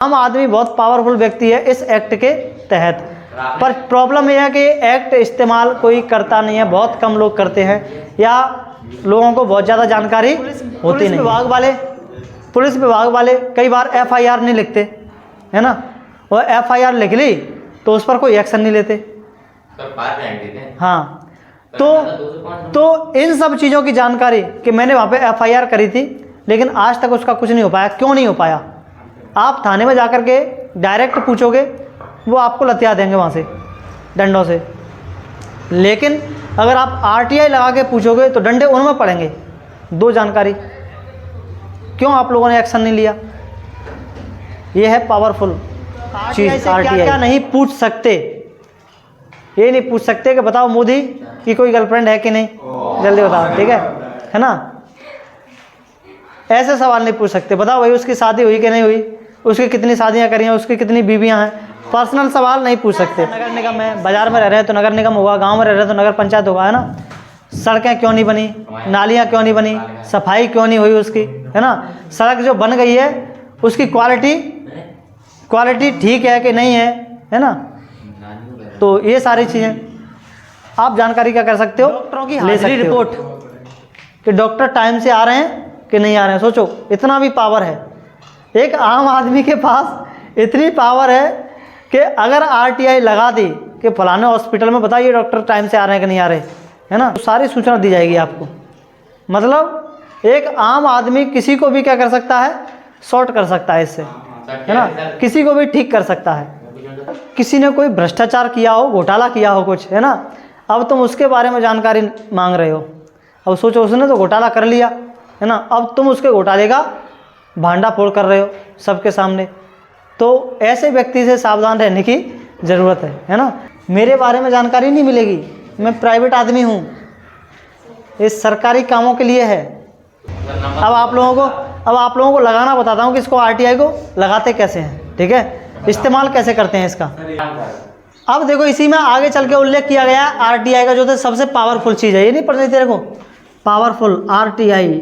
आम आदमी बहुत पावरफुल व्यक्ति है इस एक्ट के तहत, पर प्रॉब्लम यह है कि एक्ट इस्तेमाल कोई करता नहीं है, बहुत कम लोग करते हैं या लोगों को बहुत ज़्यादा जानकारी होती नहीं। पुलिस विभाग वाले कई बार FIR नहीं लिखते, है ना, और FIR लिख ली तो उस पर कोई एक्शन नहीं लेते। हाँ, तो इन सब चीज़ों की जानकारी कि मैंने वहाँ पे FIR करी थी लेकिन आज तक उसका कुछ नहीं हो पाया। क्यों नहीं हो पाया? आप थाने में जाकर के डायरेक्ट पूछोगे, वो आपको लतिया देंगे वहाँ से डंडों से, लेकिन अगर आप RTI लगा के पूछोगे तो डंडे उनमें पड़ेंगे। दो जानकारी, क्यों आप लोगों ने एक्शन नहीं लिया? ये है पावरफुल चीज़। RTI क्या नहीं पूछ सकते, ये नहीं पूछ सकते कि बताओ मोदी की कोई गर्लफ्रेंड है कि नहीं, जल्दी बताओ, ठीक है ना। ऐसे सवाल नहीं पूछ सकते, बताओ भाई उसकी शादी हुई कि नहीं हुई, उसकी कितनी शादियां करी हैं, उसकी कितनी बीवियां हैं। पर्सनल सवाल नहीं पूछ सकते। नगर निगम है, बाजार में रह रहे हैं तो नगर निगम होगा, गांव में रह रहे हैं तो नगर पंचायत होगा, है ना। सड़कें क्यों नहीं बनी, नालियाँ क्यों नहीं बनी, सफाई क्यों नहीं हुई उसकी, है ना। सड़क जो बन गई है उसकी क्वालिटी ठीक है कि नहीं है ना। तो ये सारी चीज़ें आप जानकारी क्या कर सकते हो, डॉक्टरों की हाजिरी रिपोर्ट कि डॉक्टर टाइम से आ रहे हैं कि नहीं आ रहे हैं। सोचो, इतना भी पावर है एक आम आदमी के पास, इतनी पावर है कि अगर RTI लगा दी कि फलाने हॉस्पिटल में बताइए डॉक्टर टाइम से आ रहे हैं कि नहीं आ रहे, है ना, तो सारी सूचना दी जाएगी आपको। मतलब एक आम आदमी किसी को भी क्या कर सकता है, शॉर्ट कर सकता है इससे, है ना, किसी को भी ठीक कर सकता है। किसी ने कोई भ्रष्टाचार किया हो, घोटाला किया हो कुछ, है ना, अब तुम उसके बारे में जानकारी मांग रहे हो। अब सोचो उसने तो घोटाला कर लिया, है ना, अब तुम उसके घोटाले का भांडा फोड़ कर रहे हो सबके सामने। तो ऐसे व्यक्ति से सावधान रहने की ज़रूरत है ना। मेरे बारे में जानकारी नहीं मिलेगी, मैं प्राइवेट आदमी हूँ, ये सरकारी कामों के लिए है। अब आप लोगों को लगाना बताता हूँ कि इसको RTI को लगाते कैसे हैं, ठीक है, इस्तेमाल कैसे करते हैं इसका। अब देखो इसी में आगे चल के उल्लेख किया गया है RTI का, जो तो सबसे पावरफुल चीज़ है, ये नहीं पढ़ रही तेरे को, powerful RTI,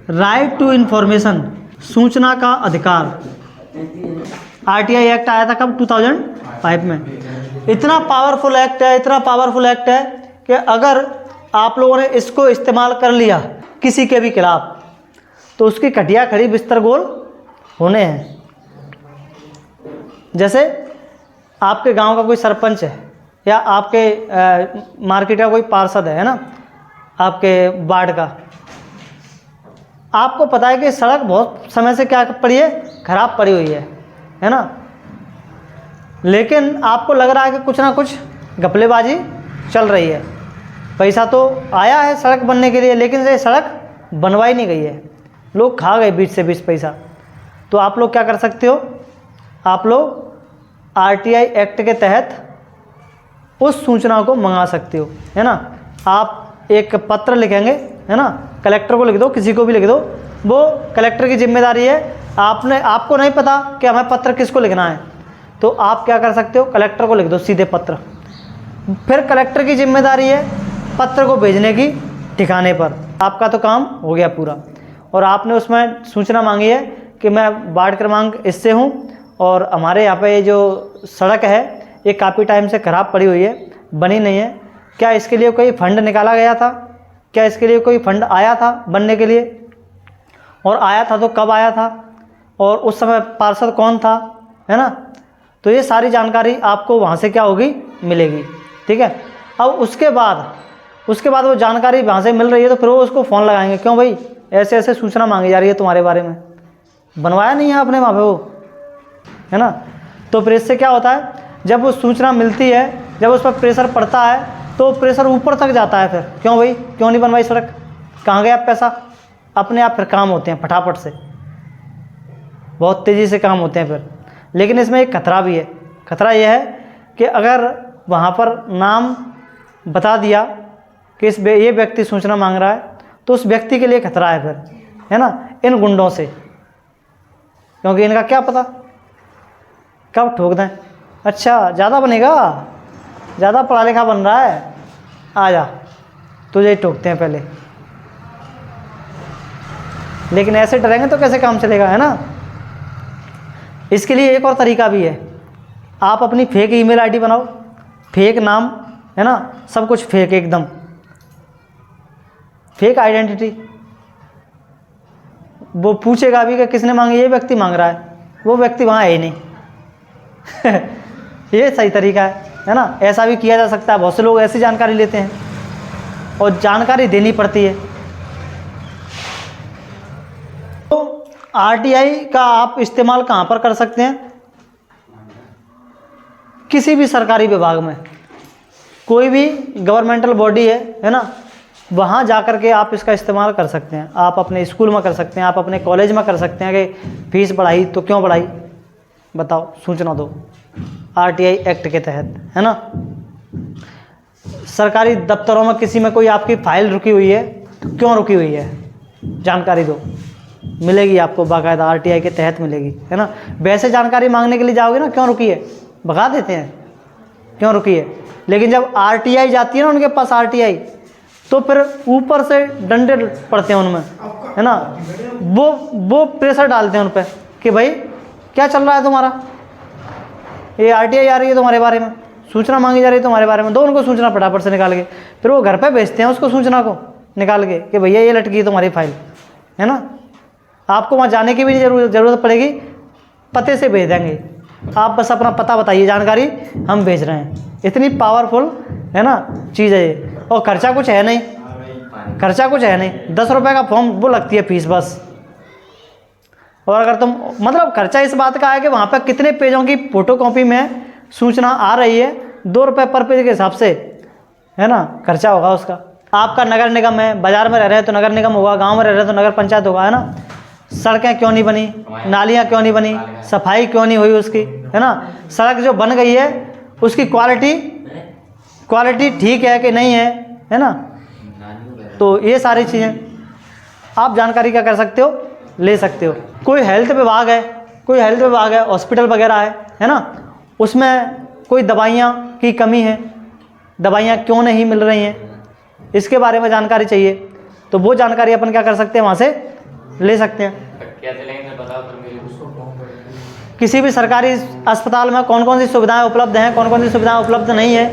right to information, सूचना का अधिकार। RTI एक्ट आया था कब, 2005 में। इतना पावरफुल एक्ट है कि अगर आप लोगों ने इसको इस्तेमाल कर लिया किसी के भी खिलाफ तो उसकी खटिया खड़ी बिस्तर गोल होने हैं। जैसे आपके गांव का कोई सरपंच है या आपके मार्केट का कोई पार्षद है ना, आपके वार्ड का, आपको पता है कि सड़क बहुत समय से क्या पड़ी है, खराब पड़ी हुई है ना, लेकिन आपको लग रहा है कि कुछ ना कुछ घपलेबाजी चल रही है, पैसा तो आया है सड़क बनने के लिए लेकिन ये सड़क बनवाई नहीं गई है, लोग खा गए 20 से 20 पैसा। तो आप लोग क्या कर सकते हो, आप लोग RTI एक्ट के तहत उस सूचना को मंगा सकते हो, है ना। आप एक पत्र लिखेंगे, है ना, कलेक्टर को लिख दो, किसी को भी लिख दो, वो कलेक्टर की जिम्मेदारी है। आपको नहीं पता कि हमें पत्र किसको लिखना है, तो आप क्या कर सकते हो, कलेक्टर को लिख दो सीधे पत्र। फिर कलेक्टर की जिम्मेदारी है पत्र को भेजने की ठिकाने पर। आपका तो काम हो गया पूरा। और आपने उसमें सूचना मांगी है कि मैं वार्ड क्रमांक इससे हूँ और हमारे यहाँ पे जो सड़क है ये काफ़ी टाइम से ख़राब पड़ी हुई है, बनी नहीं है, क्या इसके लिए कोई फंड निकाला गया था, क्या इसके लिए कोई फंड आया था बनने के लिए, और आया था तो कब आया था, और उस समय पार्षद कौन था, है ना। तो ये सारी जानकारी आपको वहाँ से क्या होगी, मिलेगी, ठीक है। अब उसके बाद वो जानकारी वहाँ से मिल रही है तो फिर वो उसको फ़ोन लगाएंगे, क्यों भाई ऐसे ऐसे सूचना मांगी जा रही है तुम्हारे बारे में, बनवाया नहीं है आपने वहाँ पे वो, है ना। तो फिर इससे क्या होता है, जब वो सूचना मिलती है, जब उस पर प्रेशर पड़ता है तो प्रेशर ऊपर तक जाता है, फिर क्यों भाई क्यों नहीं बनवाई सड़क, कहाँ गया पैसा, अपने आप फिर काम होते हैं फटाफट से, बहुत तेज़ी से काम होते हैं फिर। लेकिन इसमें एक खतरा भी है, खतरा यह है कि अगर वहाँ पर नाम बता दिया कि ये व्यक्ति सूचना मांग रहा है तो उस व्यक्ति के लिए खतरा है फिर, है ना, इन गुंडों से, क्योंकि इनका क्या पता कब ठोक दें। अच्छा ज़्यादा बनेगा, ज़्यादा पढ़ा लिखा बन रहा है, आ जा तुझे ही ठोकते हैं पहले। लेकिन ऐसे डरेंगे तो कैसे काम चलेगा, है ना। इसके लिए एक और तरीका भी है, आप अपनी फेक ईमेल आईडी बनाओ, फेक नाम, है ना, सब कुछ फेक, एकदम फेक आइडेंटिटी। वो पूछेगा भी कि किसने मांगी, ये व्यक्ति मांग रहा है, वो व्यक्ति वहाँ है ही नहीं। ये सही तरीका है ना। ऐसा भी किया जा सकता है, बहुत से लोग ऐसी जानकारी लेते हैं और जानकारी देनी पड़ती है। तो आरटीआई का आप इस्तेमाल कहाँ पर कर सकते हैं? किसी भी सरकारी विभाग में, कोई भी गवर्नमेंटल बॉडी है ना, वहाँ जाकर के आप इसका इस्तेमाल कर सकते हैं। आप अपने स्कूल में कर सकते हैं, आप अपने कॉलेज में कर सकते हैं कि फीस बढ़ाई तो क्यों बढ़ाई, बताओ, सूचना दो आरटीआई एक्ट के तहत, है ना। सरकारी दफ्तरों में किसी में कोई आपकी फाइल रुकी हुई है तो क्यों रुकी हुई है, जानकारी दो, मिलेगी आपको बाकायदा, आरटीआई के तहत मिलेगी, है ना। वैसे जानकारी मांगने के लिए जाओगे ना, क्यों रुकी है, भगा देते हैं, क्यों रुकी है। लेकिन जब आरटीआई जाती है ना उनके पास, आरटीआई, तो फिर ऊपर से डंडे पड़ते हैं उनमें, है ना। वो प्रेशर डालते हैं उन पर कि भाई क्या चल रहा है तुम्हारा, ये आरटीआई आ रही है तुम्हारे बारे में, सूचना मांगी जा रही है तुम्हारे बारे में, दो उनको सूचना फटाफट से निकाल के। फिर वो घर पे भेजते हैं उसको, सूचना को निकाल के कि भैया ये लटकी है तुम्हारी फाइल, है ना। आपको वहाँ जाने की भी नहीं ज़रूरत पड़ेगी, पते से भेज देंगे, आप बस अपना पता बताइए, जानकारी हम भेज रहे हैं। इतनी पावरफुल, है ना, चीज़ है ये। और खर्चा कुछ है नहीं, खर्चा कुछ है नहीं, 10 रुपये का फॉर्म वो लगती है फीस बस। और अगर तुम, मतलब खर्चा इस बात का है कि वहाँ पर कितने पेजों की फ़ोटोकॉपी में सूचना आ रही है, 2 रुपये पर पेज के हिसाब से, है ना, खर्चा होगा उसका। आपका नगर निगम है, बाज़ार में रह रहे हैं तो नगर निगम होगा, गांव में रह रहे हैं तो नगर पंचायत होगा, है ना। सड़कें क्यों नहीं बनी, नालियाँ क्यों नहीं बनी, सफाई क्यों नहीं हुई उसकी, है ना। सड़क जो बन गई है उसकी क्वालिटी ठीक है कि नहीं है ना। तो ये सारी चीज़ें आप जानकारी क्या कर सकते हो, ले सकते हो। कोई हेल्थ विभाग है, हॉस्पिटल वगैरह है ना, उसमें कोई दवाइयाँ की कमी है, दवाइयाँ क्यों नहीं मिल रही हैं, इसके बारे में जानकारी चाहिए, तो वो जानकारी अपन क्या कर सकते हैं, वहाँ से ले सकते हैं। किसी भी सरकारी अस्पताल में कौन कौन सी सुविधाएं उपलब्ध हैं, कौन कौन सी सुविधाएं उपलब्ध नहीं है,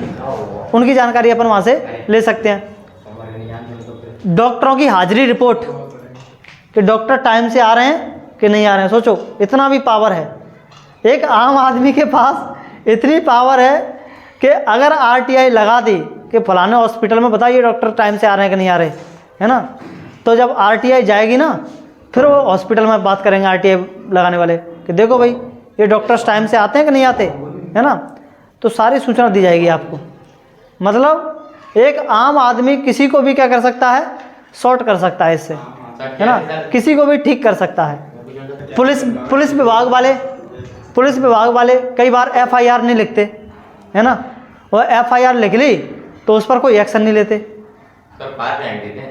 उनकी जानकारी अपन वहाँ से ले सकते हैं। डॉक्टरों की हाजिरी रिपोर्ट कि डॉक्टर टाइम से आ रहे हैं कि नहीं आ रहे हैं, सोचो इतना भी पावर है। एक आम आदमी के पास इतनी पावर है कि अगर आरटीआई लगा दी कि फलाने हॉस्पिटल में बताइए डॉक्टर टाइम से आ रहे हैं कि नहीं आ रहे, है ना, तो जब आरटीआई जाएगी ना, फिर वो हॉस्पिटल में बात करेंगे आरटीआई लगाने वाले कि देखो भाई ये डॉक्टर्स टाइम से आते हैं कि नहीं आते, है ना। तो सारी सूचना दी जाएगी आपको। मतलब एक आम आदमी किसी को भी क्या कर सकता है, शॉर्ट कर सकता है इससे, है ना, किसी को भी ठीक कर सकता है। पुलिस विभाग वाले कई बार एफआईआर नहीं लिखते, है ना, और एफआईआर लिख ली तो उस पर कोई एक्शन नहीं लेते।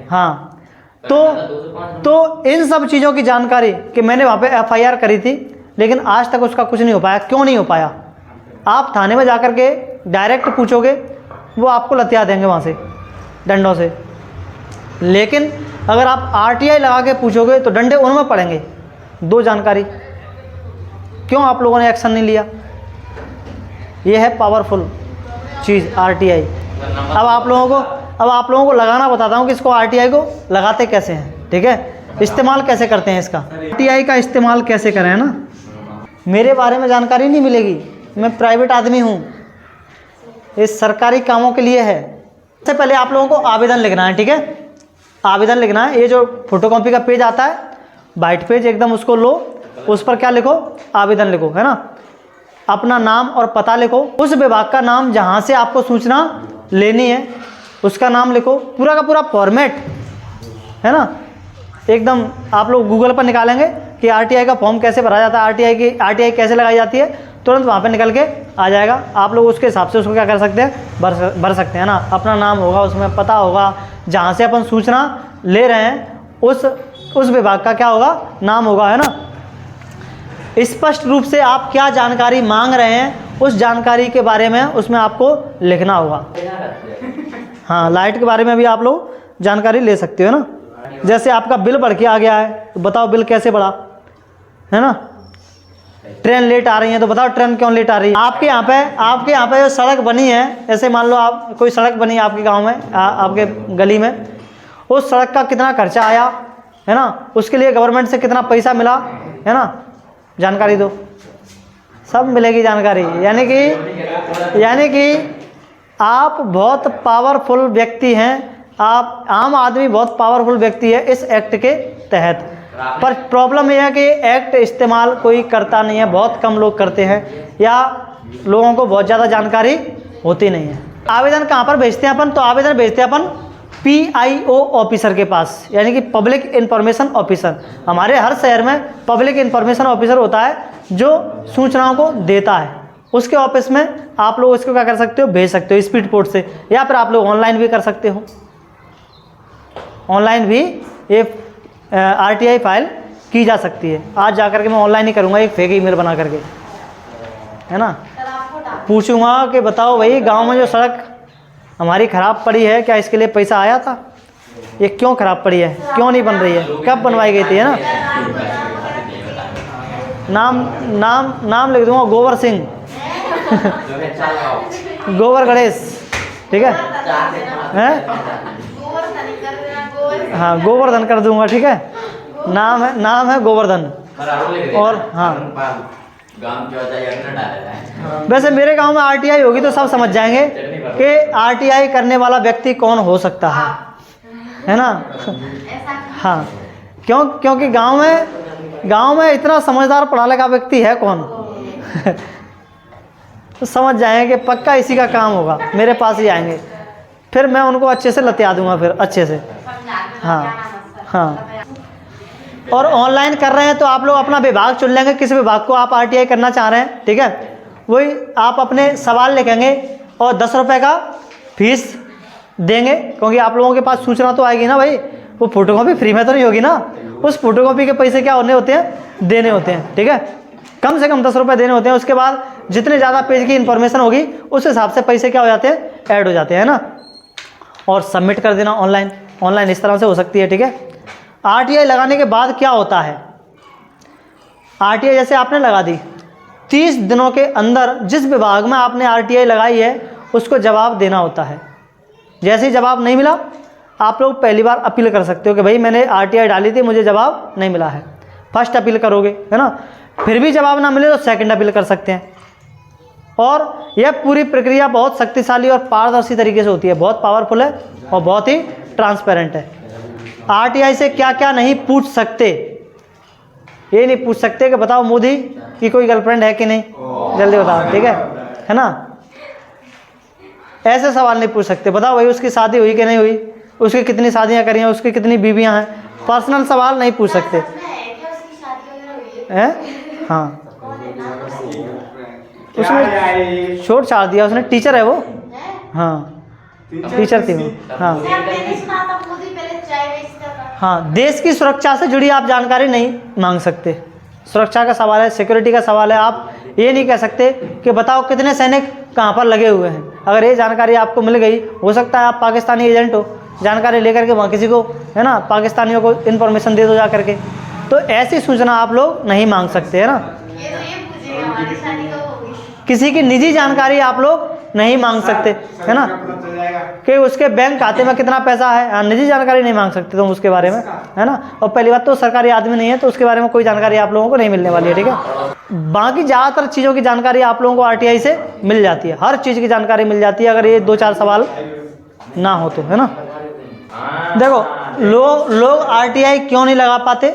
हाँ, तो इन सब चीज़ों की जानकारी कि मैंने वहाँ पे एफआईआर करी थी लेकिन आज तक उसका कुछ नहीं हो पाया, क्यों नहीं हो पाया, आप थाने में जाकर के डायरेक्ट पूछोगे, वो आपको लतिया देंगे वहाँ से डंडों से। लेकिन अगर आप आरटीआई लगा के पूछोगे तो डंडे उनमें पड़ेंगे। दो जानकारी, क्यों आप लोगों ने एक्शन नहीं लिया, ये है पावरफुल चीज़ आरटीआई। अब आप लोगों को लगाना बताता हूँ कि इसको आरटीआई को लगाते कैसे हैं, ठीक है, इस्तेमाल कैसे करते हैं इसका, आरटीआई का इस्तेमाल कैसे करें, है ना। मेरे बारे में जानकारी नहीं मिलेगी, मैं प्राइवेट आदमी हूँ, ये सरकारी कामों के लिए है। सबसे पहले आप लोगों को आवेदन लिखना है, ठीक है, आवेदन लिखना है। ये जो फोटोकॉपी का पेज आता है, वाइट पेज एकदम, उसको लो, उस पर क्या लिखो, आवेदन लिखो, है ना। अपना नाम और पता लिखो, उस विभाग का नाम जहाँ से आपको सूचना लेनी है उसका नाम लिखो, पूरा का पूरा फॉर्मेट, है ना, एकदम। आप लोग गूगल पर निकालेंगे कि आरटीआई का फॉर्म कैसे भरा जाता है, आरटीआई कैसे लगाई जाती है, तुरंत वहाँ पे निकल के आ जाएगा। आप लोग उसके हिसाब से उसको क्या कर सकते हैं, भर सकते हैं ना। अपना नाम होगा, उसमें पता होगा, जहाँ से अपन सूचना ले रहे हैं उस विभाग का क्या होगा, नाम होगा, है ना। स्पष्ट रूप से आप क्या जानकारी मांग रहे हैं उस जानकारी के बारे में उसमें आपको लिखना होगा। हाँ, लाइट के बारे में भी आप लोग जानकारी ले सकते हो ना। जैसे आपका बिल बढ़ के आ गया है तो बताओ बिल कैसे बढ़ा, है ना, ट्रेन लेट आ रही है, तो बताओ ट्रेन क्यों लेट आ रही है? आपके यहाँ पे जो सड़क बनी है, जैसे मान लो आप कोई सड़क बनी है आपके गांव में, आपके गली में, उस सड़क का कितना खर्चा आया है ना, उसके लिए गवर्नमेंट से कितना पैसा मिला है ना, जानकारी दो, सब मिलेगी जानकारी। यानी कि आप बहुत पावरफुल व्यक्ति हैं, आप आम आदमी बहुत पावरफुल व्यक्ति है इस एक्ट के तहत। पर प्रॉब्लम यह है कि एक्ट इस्तेमाल कोई करता नहीं है, बहुत कम लोग करते हैं, या लोगों को बहुत ज़्यादा जानकारी होती नहीं है। आवेदन कहाँ पर भेजते हैं अपन? तो आवेदन भेजते हैं अपन PIO ऑफिसर के पास, यानी कि पब्लिक इंफॉर्मेशन ऑफिसर। हमारे हर शहर में पब्लिक इंफॉर्मेशन ऑफिसर होता है जो सूचनाओं को देता है। उसके ऑफिस में आप लोग इसको क्या कर सकते हो, भेज सकते हो स्पीड पोस्ट से, या फिर आप लोग ऑनलाइन भी कर सकते हो। ऑनलाइन भी ये RTI फाइल की जा सकती है। आज जा करके मैं ऑनलाइन ही करूँगा, एक फेक ईमेल बना करके, है ना, पूछूंगा कि बताओ भाई गांव में जो सड़क हमारी ख़राब पड़ी है, क्या इसके लिए पैसा आया था? ये क्यों ख़राब पड़ी है, क्यों नहीं बन रही है, कब बनवाई गई थी, है ना? नाम लिख दूंगा, गोबर सिंह गोबर गणेश, ठीक है? हाँ, गोवर्धन कर दूंगा, ठीक है? नाम है गोवर्धन। और हाँ, वैसे मेरे गांव में RTI होगी तो सब समझ जाएंगे कि RTI करने वाला व्यक्ति कौन हो सकता है ना? हाँ, क्योंकि गांव में इतना समझदार पढ़ा लिखा व्यक्ति है कौन तो समझ जाएंगे कि पक्का इसी का काम होगा, मेरे पास ही आएंगे, फिर मैं उनको अच्छे से लतिया दूंगा, फिर अच्छे से। हाँ। और ऑनलाइन कर रहे हैं तो आप लोग अपना विभाग चुन लेंगे, किस विभाग को आप RTI करना चाह रहे हैं, ठीक है? वही आप अपने सवाल लिखेंगे और 10 रुपये का फीस देंगे, क्योंकि आप लोगों के पास सूचना तो आएगी ना भाई, वो फोटोकॉपी फ्री में तो नहीं होगी ना, उस फोटोकॉपी के पैसे क्या होने होते हैं, देने होते हैं, ठीक है? कम से कम 10 रुपये देने होते हैं। उसके बाद जितने ज़्यादा पेज की इन्फॉर्मेशन होगी उस हिसाब से पैसे क्या हो जाते हैं, ऐड हो जाते हैं ना। और सबमिट कर देना ऑनलाइन इस तरह से हो सकती है, ठीक है? RTI लगाने के बाद क्या होता है, RTI जैसे आपने लगा दी, 30 दिनों के अंदर जिस विभाग में आपने RTI लगाई है उसको जवाब देना होता है। जैसे ही जवाब नहीं मिला, आप लोग पहली बार अपील कर सकते हो कि भाई मैंने RTI डाली थी, मुझे जवाब नहीं मिला है। फर्स्ट अपील करोगे, है ना? फिर भी जवाब ना मिले तो सेकंड अपील कर सकते हैं। और यह पूरी प्रक्रिया बहुत शक्तिशाली और पारदर्शी तरीके से होती है, बहुत पावरफुल है और बहुत ही ट्रांसपेरेंट है। RTI से क्या क्या नहीं पूछ सकते, ये नहीं पूछ सकते कि बताओ मोदी की कोई गर्लफ्रेंड है कि नहीं, जल्दी बताओ, ठीक है ना? ऐसे सवाल नहीं पूछ सकते, बताओ भाई उसकी शादी हुई कि नहीं हुई, उसकी कितनी शादियां करी हैं, उसकी कितनी बीवियां हैं, पर्सनल सवाल नहीं पूछ सकते हैं। हाँ, उसने छोड़ छाड़ दिया, उसने टीचर है वो, हाँ टीचर थी वो। हाँ, देश की सुरक्षा से जुड़ी आप जानकारी नहीं मांग सकते, सुरक्षा का सवाल है, सिक्योरिटी का सवाल है। आप ये नहीं कह सकते कि बताओ कितने सैनिक कहाँ पर लगे हुए हैं। अगर ये जानकारी आपको मिल गई, हो सकता है आप पाकिस्तानी एजेंट हो, जानकारी लेकर के वहाँ किसी को, है ना, पाकिस्तानियों को इन्फॉर्मेशन दे दो जा करके, तो ऐसी सूचना आप लोग नहीं मांग सकते, है ना? किसी की निजी जानकारी आप लोग नहीं मांग सकते, है ना, कि उसके बैंक खाते में कितना पैसा है, निजी जानकारी नहीं मांग सकते तुम उसके बारे में, है ना? और पहली बात तो सरकारी आदमी नहीं है तो उसके बारे में कोई जानकारी आप लोगों को नहीं मिलने वाली है, ठीक है? बाकी ज़्यादातर चीज़ों की जानकारी आप लोगों को RTI से मिल जाती है, हर चीज़ की जानकारी मिल जाती है, अगर ये 2-4 सवाल ना हो तो, है ना? देखो, लोग RTI क्यों नहीं लगा पाते,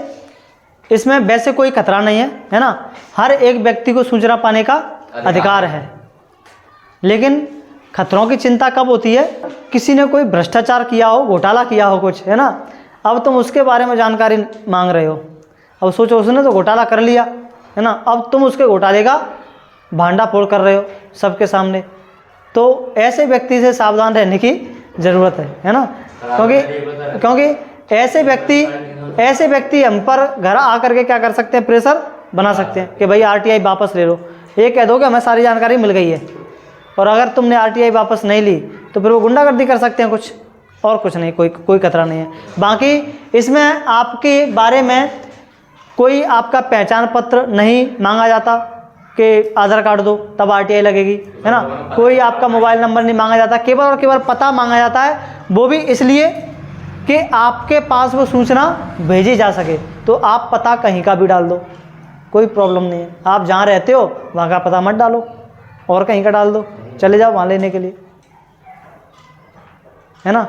इसमें वैसे कोई खतरा नहीं है ना? हर एक व्यक्ति को सूचना पाने का अधिकार है, लेकिन खतरों की चिंता कब होती है, किसी ने कोई भ्रष्टाचार किया हो, घोटाला किया हो कुछ, है ना? अब तुम उसके बारे में जानकारी मांग रहे हो, अब सोचो उसने तो घोटाला कर लिया, है ना, अब तुम उसके घोटाले का भांडाफोड़ कर रहे हो सबके सामने, तो ऐसे व्यक्ति से सावधान रहने की ज़रूरत है ना? क्योंकि ऐसे व्यक्ति हम पर घर आकर के क्या कर सकते हैं, प्रेशर बना सकते हैं कि भाई RTI वापस ले लो। ये कह दो कि हमें सारी जानकारी मिल गई है, और अगर तुमने RTI वापस नहीं ली तो फिर वो गुंडागर्दी कर सकते हैं कुछ, और कुछ नहीं, कोई खतरा नहीं है। बाकी इसमें आपके बारे में कोई आपका पहचान पत्र नहीं मांगा जाता कि आधार कार्ड दो तब आरटीआई लगेगी, है ना। कोई आपका मोबाइल नंबर नहीं मांगा जाता, केवल और केवल पता मांगा जाता है, वो भी इसलिए कि आपके पास वो सूचना भेजी जा सके। तो आप पता कहीं का भी डाल दो, कोई प्रॉब्लम नहीं है। आप जहाँ रहते हो वहाँ का पता मत डालो और कहीं का डाल दो, चले जाओ वहाँ लेने के लिए, है ना।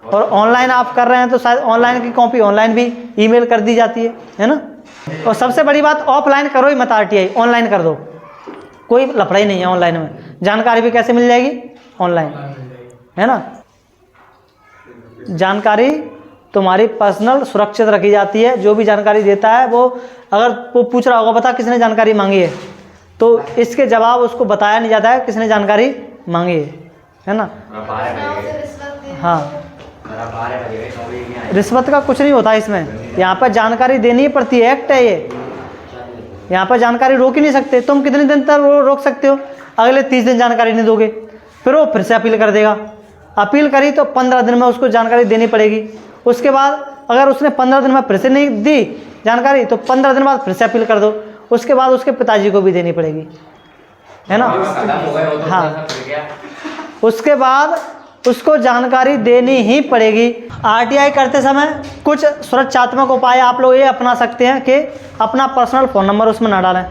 और ऑनलाइन आप कर रहे हैं तो शायद ऑनलाइन की कॉपी ऑनलाइन भी ईमेल कर दी जाती है ना। और सबसे बड़ी बात, ऑफलाइन करो ही मत आरटीआई, ऑनलाइन कर दो, कोई लफड़ा ही नहीं है ऑनलाइन में। जानकारी भी कैसे मिल जाएगी? ऑनलाइन, है ना। जानकारी तुम्हारी पर्सनल सुरक्षित रखी जाती है। जो भी जानकारी देता है वो, अगर वो पूछ रहा होगा बता किसने जानकारी मांगी है, तो इसके जवाब उसको बताया नहीं जाता है किसने जानकारी मांगी है ना। हाँ, रिश्वत का कुछ नहीं होता इसमें। यहाँ पर जानकारी देनी पड़ती है, एक्ट है ये। यहाँ पर जानकारी रोक ही नहीं सकते। तुम कितने दिन तक रोक सकते हो? अगले 30 दिन जानकारी नहीं दोगे, फिर वो फिर से अपील कर देगा। अपील करी तो 15 दिन में उसको जानकारी देनी पड़ेगी। उसके बाद अगर उसने 15 दिन में फिर से नहीं दी जानकारी तो 15 दिन बाद फिर से अपील कर दो। उसके बाद उसके पिताजी को भी देनी पड़ेगी, है ना। हाँ, उसके बाद उसको जानकारी देनी ही पड़ेगी। आरटीआई करते समय कुछ सुरक्षात्मक उपाय आप लोग ये अपना सकते हैं कि अपना पर्सनल फ़ोन नंबर उसमें ना डालें।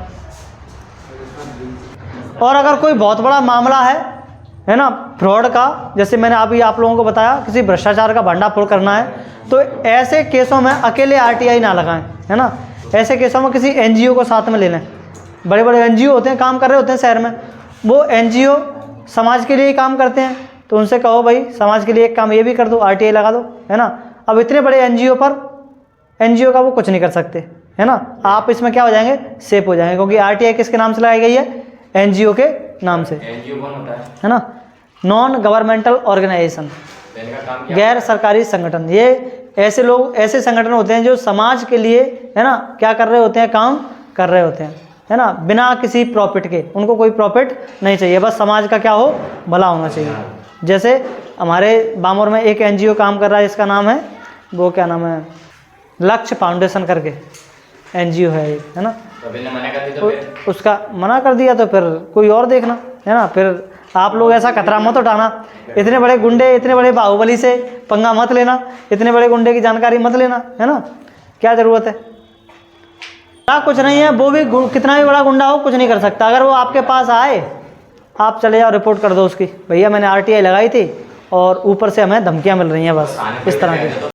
और अगर कोई बहुत बड़ा मामला है ना, फ्रॉड का, जैसे मैंने अभी आप लोगों को बताया किसी भ्रष्टाचार का भंडाफोड़ करना है, तो ऐसे केसों में अकेले आरटीआई ना लगाएं, है ना। ऐसे केसों में किसी एनजीओ को साथ में ले लें। बड़े बड़े एनजीओ होते हैं, काम कर रहे होते हैं शहर में, वो एनजीओ समाज के लिए ही काम करते हैं, तो उनसे कहो भाई समाज के लिए एक काम ये भी कर दो, आरटीआई लगा दो, है ना। अब इतने बड़े एनजीओ का वो कुछ नहीं कर सकते, है ना। आप इसमें क्या हो जाएंगे? सेफ हो जाएंगे, क्योंकि आरटीआई किसके नाम से लगाई गई है? एनजीओ के नाम से। एनजीओ कौन होता है ना? नॉन गवर्नमेंटल ऑर्गेनाइजेशन, गैर सरकारी संगठन। ये ऐसे लोग, ऐसे संगठन होते हैं जो समाज के लिए, है ना, क्या कर रहे होते हैं? काम कर रहे होते हैं, है ना, बिना किसी प्रॉफिट के। उनको कोई प्रॉफिट नहीं चाहिए, बस समाज का क्या हो, भला होना चाहिए। जैसे हमारे बामोर में एक एनजीओ काम कर रहा है, इसका नाम है, वो क्या नाम है, लक्ष्य फाउंडेशन करके एनजीओ है एक, है ना। तो उसका मना कर दिया तो फिर कोई और देखना, है ना। फिर आप लोग ऐसा खतरा मत उठाना, इतने बड़े गुंडे, इतने बड़े बाहुबली से पंगा मत लेना, इतने बड़े गुंडे की जानकारी मत लेना, है ना। क्या ज़रूरत है? कुछ नहीं है, वो भी कितना भी बड़ा गुंडा हो कुछ नहीं कर सकता। अगर वो आपके पास आए, आप चले जाओ रिपोर्ट कर दो उसकी, भैया मैंने आरटीआई लगाई थी और ऊपर से हमें धमकियां मिल रही हैं, बस इस तरह की।